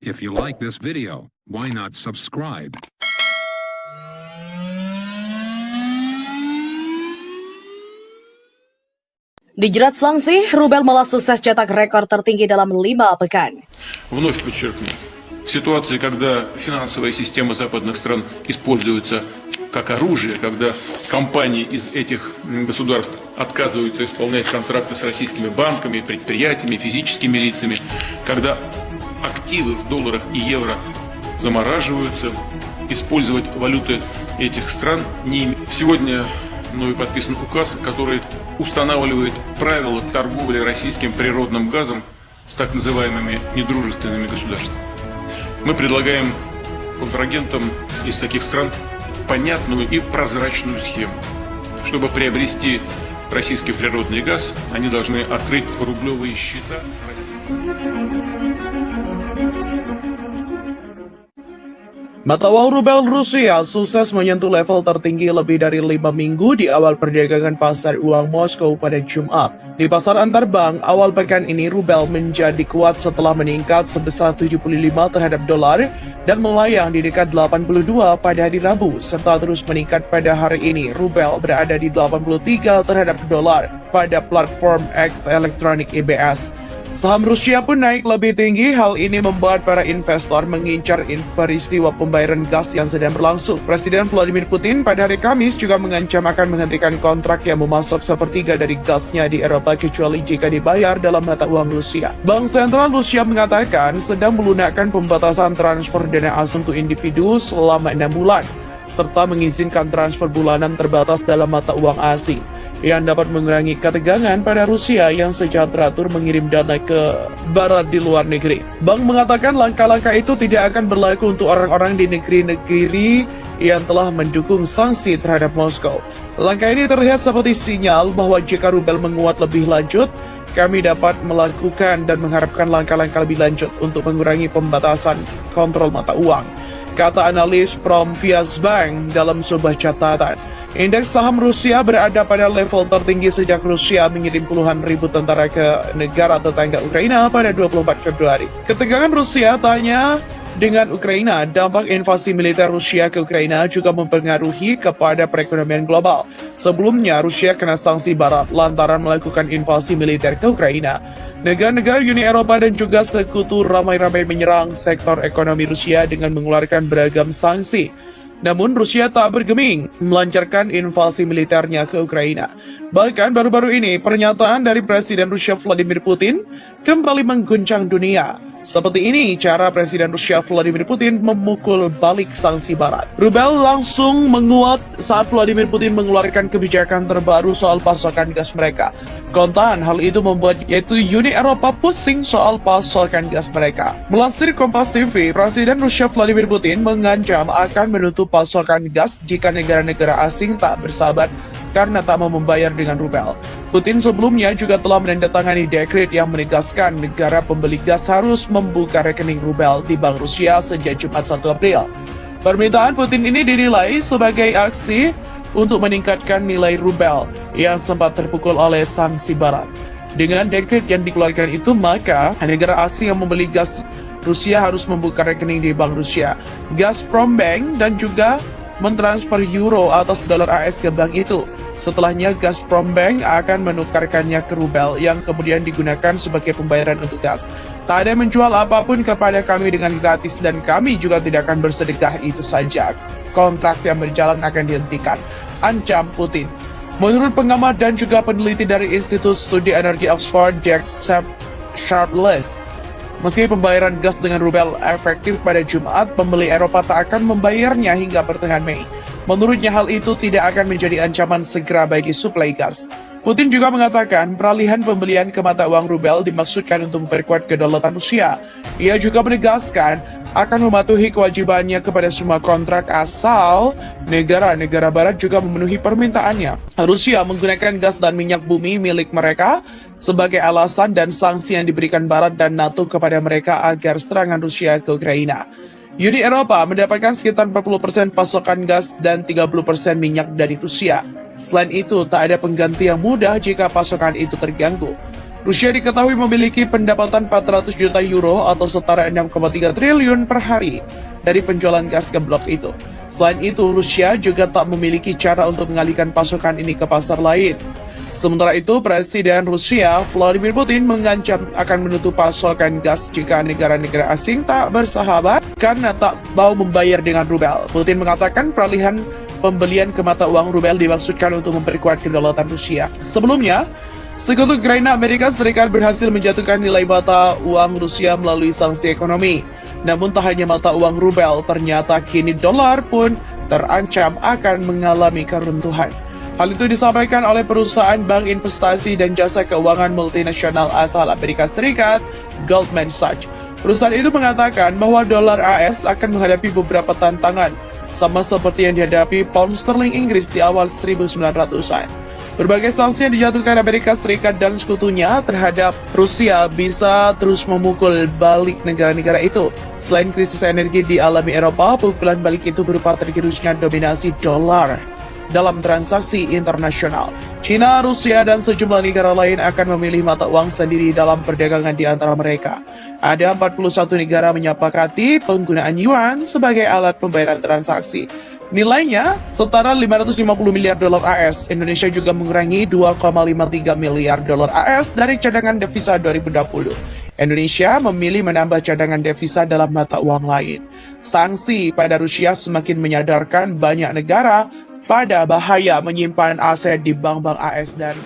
If you like this video, why not subscribe? Dijerat sanksi, Rubel malah sukses cetak rekor tertinggi dalam 5 pekan. Вновь подчеркну, в ситуации, когда финансовая система западных стран используется как оружие, когда компании из этих государств отказываются исполнять контракты с российскими банками, предприятиями, физическими лицами, когда активы в долларах и евро замораживаются, использовать валюты этих стран не имеет. Сегодня мною подписан указ, который устанавливает правила торговли российским природным газом с так называемыми недружественными государствами. Мы предлагаем контрагентам из таких стран понятную и прозрачную схему. Чтобы приобрести российский природный газ, они должны открыть рублевые счета. Mata uang rubel Rusia sukses menyentuh level tertinggi lebih dari 5 minggu di awal perdagangan pasar uang Moskow pada Jumat. Di pasar antar bank, awal pekan ini rubel menjadi kuat setelah meningkat sebesar 75 terhadap dolar dan melayang di dekat 82 pada hari Rabu, serta terus meningkat pada hari ini. Rubel berada di 83 terhadap dolar pada platform X elektronik EBS. Saham Rusia pun naik lebih tinggi. Hal ini membuat para investor mengincar peristiwa pembayaran gas yang sedang berlangsung. Presiden Vladimir Putin pada hari Kamis juga mengancam akan menghentikan kontrak yang memasok sepertiga dari gasnya di Eropa kecuali jika dibayar dalam mata uang Rusia. Bank Sentral Rusia mengatakan sedang melunakkan pembatasan transfer dana asing untuk individu selama 6 bulan, serta mengizinkan transfer bulanan terbatas dalam mata uang asing yang dapat mengurangi ketegangan pada Rusia yang secara teratur mengirim dana ke barat di luar negeri. Bank mengatakan langkah-langkah itu tidak akan berlaku untuk orang-orang di negeri-negeri yang telah mendukung sanksi terhadap Moskow. Langkah ini terlihat seperti sinyal bahwa jika rubel menguat lebih lanjut, kami dapat melakukan dan mengharapkan langkah-langkah lebih lanjut untuk mengurangi pembatasan kontrol mata uang, kata analis Promfias Bank dalam sebuah catatan. Indeks saham Rusia berada pada level tertinggi sejak Rusia mengirim puluhan ribu tentara ke negara tetangga Ukraina pada 24 Februari. Ketegangan Rusia tanya dengan Ukraina, dampak invasi militer Rusia ke Ukraina juga mempengaruhi kepada perekonomian global. Sebelumnya, Rusia kena sanksi barat lantaran melakukan invasi militer ke Ukraina. Negara-negara Uni Eropa dan juga sekutu ramai-ramai menyerang sektor ekonomi Rusia dengan mengeluarkan beragam sanksi. Namun Rusia tak bergeming melancarkan invasi militernya ke Ukraina. Bahkan baru-baru ini pernyataan dari Presiden Rusia Vladimir Putin kembali mengguncang dunia. Seperti ini cara Presiden Rusia Vladimir Putin memukul balik sanksi barat. Rubel langsung menguat saat Vladimir Putin mengeluarkan kebijakan terbaru soal pasokan gas mereka. Kontan, hal itu membuat yaitu Uni Eropa pusing soal pasokan gas mereka. Melansir Kompas TV, Presiden Rusia Vladimir Putin mengancam akan menutup pasokan gas jika negara-negara asing tak bersahabat karena tak mau membayar dengan rubel. Putin sebelumnya juga telah menandatangani dekret yang menegaskan negara pembeli gas harus membuka rekening rubel di Bank Rusia sejak Jumat 1 April. Permintaan Putin ini dinilai sebagai aksi untuk meningkatkan nilai rubel yang sempat terpukul oleh sanksi barat. Dengan dekret yang dikeluarkan itu, maka negara asing yang membeli gas Rusia harus membuka rekening di Bank Rusia, Gazprom Bank, dan juga mentransfer euro atas dolar AS ke bank itu. Setelahnya, Gazprom Bank akan menukarkannya ke rubel yang kemudian digunakan sebagai pembayaran untuk gas. Tak ada menjual apapun kepada kami dengan gratis dan kami juga tidak akan bersedekah itu saja. Kontrak yang berjalan akan dihentikan, ancam Putin. Menurut pengamat dan juga peneliti dari Institut Studi Energi Oxford, Jack Sharpless, meski pembayaran gas dengan rubel efektif pada Jumat, pembeli Eropa tak akan membayarnya hingga pertengahan Mei. Menurutnya hal itu tidak akan menjadi ancaman segera bagi suplai gas. Putin juga mengatakan peralihan pembelian ke mata uang rubel dimaksudkan untuk memperkuat kedaulatan Rusia. Ia juga menegaskan akan mematuhi kewajibannya kepada semua kontrak asal negara-negara barat juga memenuhi permintaannya. Rusia menggunakan gas dan minyak bumi milik mereka sebagai alasan dan sanksi yang diberikan barat dan NATO kepada mereka agar serangan Rusia ke Ukraina. Uni Eropa mendapatkan sekitar 40% pasokan gas dan 30% minyak dari Rusia. Selain itu, tak ada pengganti yang mudah jika pasokan itu terganggu. Rusia diketahui memiliki pendapatan 400 juta euro atau setara 6,3 triliun per hari dari penjualan gas ke blok itu. Selain itu, Rusia juga tak memiliki cara untuk mengalihkan pasokan ini ke pasar lain. Sementara itu, Presiden Rusia Vladimir Putin mengancam akan menutup pasokan gas jika negara-negara asing tak bersahabat karena tak mau membayar dengan rubel. Putin mengatakan peralihan pembelian ke mata uang rubel dimaksudkan untuk memperkuat kedaulatan Rusia. Sebelumnya, Sekutu Ukraina Amerika Serikat berhasil menjatuhkan nilai mata uang Rusia melalui sanksi ekonomi. Namun tak hanya mata uang rubel, ternyata kini dolar pun terancam akan mengalami keruntuhan. Hal itu disampaikan oleh perusahaan bank investasi dan jasa keuangan multinasional asal Amerika Serikat, Goldman Sachs. Perusahaan itu mengatakan bahwa dolar AS akan menghadapi beberapa tantangan, sama seperti yang dihadapi pound sterling Inggris di awal 1900-an. Berbagai sanksi yang dijatuhkan Amerika Serikat dan sekutunya terhadap Rusia bisa terus memukul balik negara-negara itu. Selain krisis energi dialami Eropa, pukulan balik itu berupa tergerusnya dominasi dolar dalam transaksi internasional. China, Rusia, dan sejumlah negara lain akan memilih mata uang sendiri dalam perdagangan di antara mereka. Ada 41 negara menyepakati penggunaan yuan sebagai alat pembayaran transaksi. Nilainya setara 550 miliar dolar AS. Indonesia juga mengurangi 2,53 miliar dolar AS dari cadangan devisa 2020. Indonesia memilih menambah cadangan devisa dalam mata uang lain. Sanksi pada Rusia semakin menyadarkan banyak negara pada bahaya menyimpan aset di bank-bank AS dan